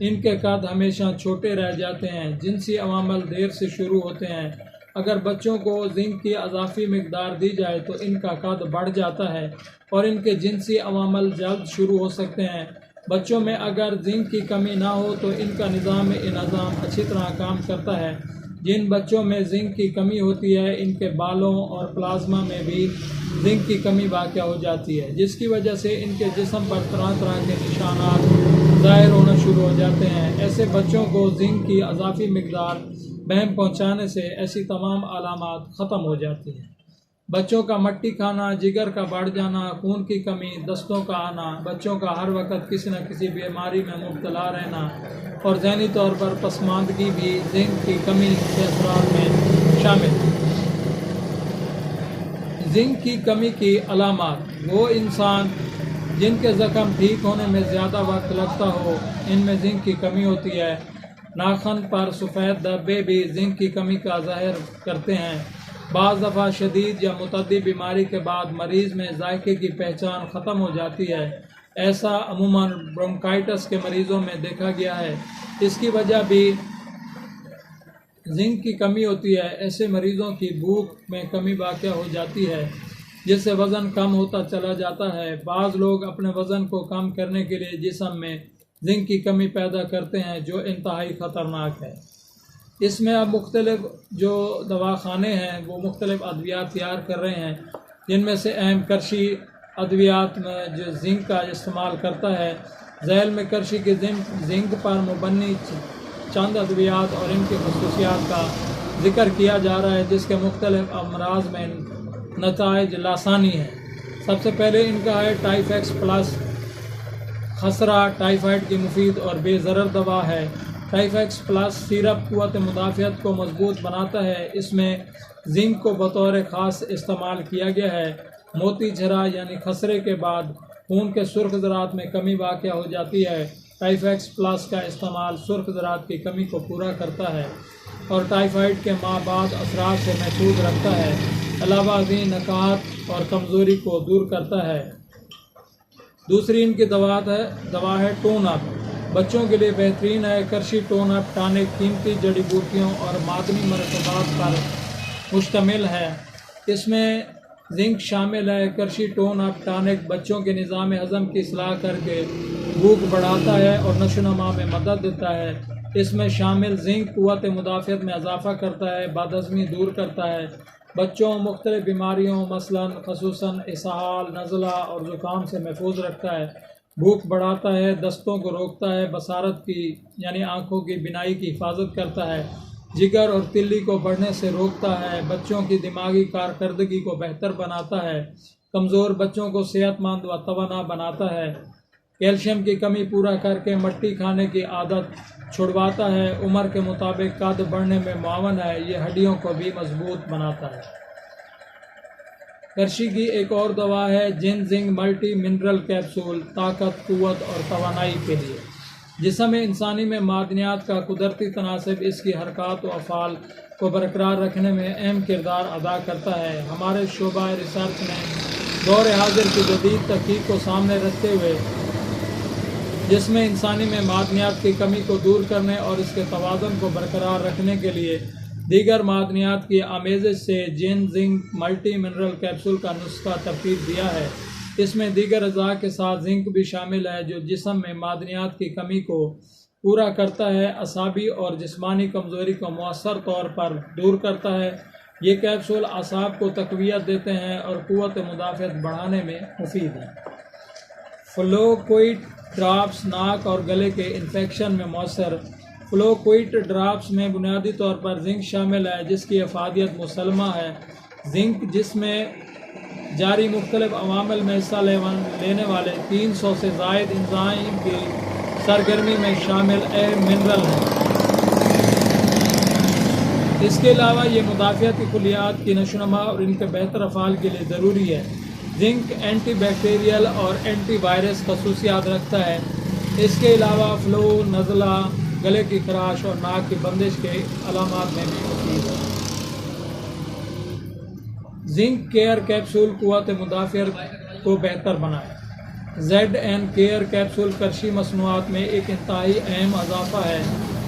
ان کے قد ہمیشہ چھوٹے رہ جاتے ہیں۔ جنسی عوامل دیر سے شروع ہوتے ہیں۔ اگر بچوں کو زنک کی اضافی مقدار دی جائے تو ان کا قد بڑھ جاتا ہے اور ان کے جنسی عوامل جلد شروع ہو سکتے ہیں۔ بچوں میں اگر زنک کی کمی نہ ہو تو ان کا نظام انہضام اچھی طرح کام کرتا ہے۔ جن بچوں میں زنک کی کمی ہوتی ہے ان کے بالوں اور پلازما میں بھی زنک کی کمی واقع ہو جاتی ہے، جس کی وجہ سے ان کے جسم پر طرح طرح کے نشانات ظاہر ہونا شروع ہو جاتے ہیں۔ ایسے بچوں کو زنک کی اضافی مقدار بہم پہنچانے سے ایسی تمام علامات ختم ہو جاتی ہیں۔ بچوں کا مٹی کھانا، جگر کا بڑھ جانا، خون کی کمی، دستوں کا آنا، بچوں کا ہر وقت کسی نہ کسی بیماری میں مبتلا رہنا اور ذہنی طور پر پسماندگی بھی زنک کی کمی کے اثرات میں شامل ہے۔ زنک کی کمی کی علامات: وہ انسان جن کے زخم ٹھیک ہونے میں زیادہ وقت لگتا ہو، ان میں زنک کی کمی ہوتی ہے۔ ناخن پر سفید دھبے بھی زنک کی کمی کا ظاہر کرتے ہیں۔ بعض دفعہ شدید یا متعدی بیماری کے بعد مریض میں ذائقے کی پہچان ختم ہو جاتی ہے۔ ایسا عموماً برونکائٹس کے مریضوں میں دیکھا گیا ہے۔ اس کی وجہ بھی زنک کی کمی ہوتی ہے۔ ایسے مریضوں کی بھوک میں کمی واقع ہو جاتی ہے جس سے وزن کم ہوتا چلا جاتا ہے۔ بعض لوگ اپنے وزن کو کم کرنے کے لیے جسم میں زنک کی کمی پیدا کرتے ہیں جو انتہائی خطرناک ہے۔ اس میں اب مختلف جو دواخانے ہیں وہ مختلف ادویات تیار کر رہے ہیں، جن میں سے اہم کرشی ادویات میں جو زنک کا استعمال کرتا ہے۔ ذیل میں کرشی کے زنک پر مبنی چند ادویات اور ان کی خصوصیات کا ذکر کیا جا رہا ہے جس کے مختلف امراض میں نتائج لاسانی ہیں۔ سب سے پہلے ان کا ہے ٹائیفیکس پلس۔ خسرہ ٹائیفائڈ کی مفید اور بے ضرر دوا ہے۔ ٹائیفیکس پلس سیرپ قوت مدافعت کو مضبوط بناتا ہے۔ اس میں زنک کو بطور خاص استعمال کیا گیا ہے۔ موتی جھرا یعنی خسرے کے بعد خون کے سرخ ذرات میں کمی واقع ہو جاتی ہے۔ ٹائیفیکس پلس کا استعمال سرخ ذرات کی کمی کو پورا کرتا ہے اور ٹائیفائڈ کے مابعد اثرات سے محفوظ رکھتا ہے۔ علاوہ ازیں نکات اور کمزوری کو دور کرتا ہے۔ دوسری ان کی دوا ہے ٹون اپ۔ بچوں کے لیے بہترین ہے۔ کرشی ٹون اپ ٹانک قیمتی جڑی بوٹیوں اور معدنی مرکبات پر مشتمل ہے۔ اس میں زنک شامل ہے۔ کرشی ٹون اپ ٹانک بچوں کے نظام ہضم کی اصلاح کر کے بھوک بڑھاتا ہے اور نشو و نما میں مدد دیتا ہے۔ اس میں شامل زنک قوت مدافعت میں اضافہ کرتا ہے، بد ہضمی دور کرتا ہے، بچوں مختلف بیماریوں مثلاً خصوصاً اسہال، نزلہ اور زکام سے محفوظ رکھتا ہے، بھوک بڑھاتا ہے، دستوں کو روکتا ہے، بصارت کی یعنی آنکھوں کی بینائی کی حفاظت کرتا ہے، جگر اور تلی کو بڑھنے سے روکتا ہے، بچوں کی دماغی کارکردگی کو بہتر بناتا ہے، کمزور بچوں کو صحت مند و توانا بناتا ہے، کیلشیم کی کمی پورا کر کے مٹی کھانے کی عادت چھڑواتا ہے، عمر کے مطابق قد بڑھنے میں معاون ہے، یہ ہڈیوں کو بھی مضبوط بناتا ہے۔ کرشی کی ایک اور دوا ہے جنزنگ ملٹی منرل کیپسول، طاقت، قوت اور توانائی کے لیے۔ جسم انسانی میں معدنیات کا قدرتی تناسب اس کی حرکات و افعال کو برقرار رکھنے میں اہم کردار ادا کرتا ہے۔ ہمارے شعبہ ریسرچ نے دور حاضر کی جدید تحقیق کو سامنے رکھتے ہوئے جسم انسانی میں معدنیات کی کمی کو دور کرنے اور اس کے توازن کو برقرار رکھنے کے لیے دیگر معدنیات کی آمیزش سے جنزنگ ملٹی منرل کیپسول کا نسخہ ترتیب دیا ہے۔ اس میں دیگر اجزاء کے ساتھ زنک بھی شامل ہے جو جسم میں معدنیات کی کمی کو پورا کرتا ہے، اعصابی اور جسمانی کمزوری کو مؤثر طور پر دور کرتا ہے۔ یہ کیپسول اعصاب کو تقویت دیتے ہیں اور قوت مدافعت بڑھانے میں مفید ہیں۔ فلوکوئٹ ڈراپس ناک اور گلے کے انفیکشن میں مؤثر۔ فلوکوئٹ ڈراپس میں بنیادی طور پر زنک شامل ہے جس کی افادیت مسلمہ ہے۔ زنک جس میں جاری مختلف عوامل میں حصہ لینے والے 300 سے زائد انزائم کی سرگرمی میں شامل اہم منرل ہے۔ اس کے علاوہ یہ مدافعتی خلیات کی نشو و نما اور ان کے بہتر افعال کے لیے ضروری ہے۔ زنک اینٹی بیکٹیریل اور اینٹی وائرس خصوصیات رکھتا ہے۔ اس کے علاوہ فلو، نزلہ، گلے کی خراش اور ناک کی بندش کے علامات میں بھی مفید ہے۔ زنک کیئر کیپسول قوت مدافعت کو بہتر بنائے۔ زیڈ این کیئر کیپسول کرشی مصنوعات میں ایک انتہائی اہم اضافہ ہے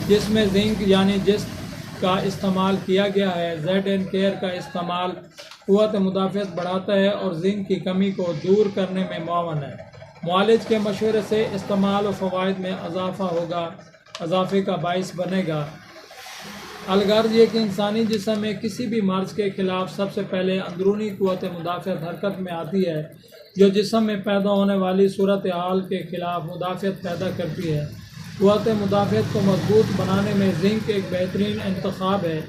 جس میں زنک یعنی جس کا استعمال کیا گیا ہے۔ زیڈ این کیئر کا استعمال قوت مدافعت بڑھاتا ہے اور زنک کی کمی کو دور کرنے میں معاون ہے۔ معالج کے مشورے سے استعمال و فوائد میں اضافے کا باعث بنے گا۔ الغرض یہ کہ انسانی جسم میں کسی بھی مرض کے خلاف سب سے پہلے اندرونی قوت مدافعت حرکت میں آتی ہے جو جسم میں پیدا ہونے والی صورتحال کے خلاف مدافعت پیدا کرتی ہے۔ قوت مدافعت کو مضبوط بنانے میں زنک ایک بہترین انتخاب ہے۔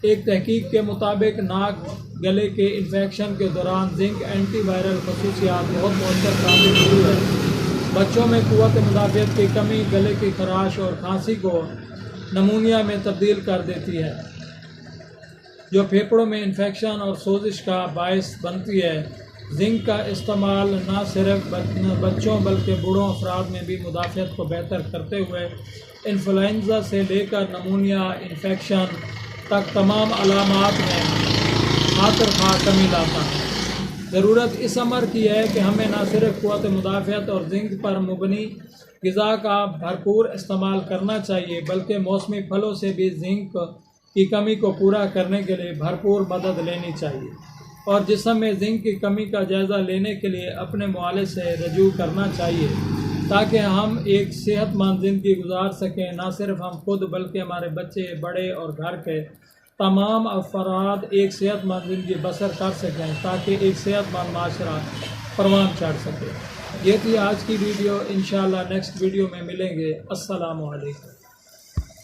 ایک تحقیق کے مطابق ناک گلے کے انفیکشن کے دوران زنک اینٹی وائرل خصوصیات بہت مؤثر ثابت ہوئی ہے۔ بچوں میں قوت مدافعت کی کمی گلے کی خراش اور کھانسی کو نمونیا میں تبدیل کر دیتی ہے جو پھیپھڑوں میں انفیکشن اور سوزش کا باعث بنتی ہے۔ زنک کا استعمال نہ صرف بچوں بلکہ بوڑھوں افراد میں بھی مدافعت کو بہتر کرتے ہوئے انفلوئنزا سے لے کر نمونیا انفیکشن تک تمام علامات میں خاطر خواہ کمی لاتا ہے۔ ضرورت اس امر کی ہے کہ ہمیں نہ صرف قوت مدافعت اور زنک پر مبنی غذا کا بھرپور استعمال کرنا چاہیے بلکہ موسمی پھلوں سے بھی زنک کی کمی کو پورا کرنے کے لیے بھرپور مدد لینی چاہیے اور جسم میں زنک کی کمی کا جائزہ لینے کے لیے اپنے معالج سے رجوع کرنا چاہیے تاکہ ہم ایک صحت مند زندگی گزار سکیں۔ نہ صرف ہم خود بلکہ ہمارے بچے، بڑے اور گھر کے تمام افراد ایک صحت مند زندگی بسر کر سکیں تاکہ ایک صحت مند معاشرہ پروان چڑھ سکے۔ یہ تھی آج کی ویڈیو، انشاءاللہ نیکسٹ ویڈیو میں ملیں گے۔ السلام علیکم۔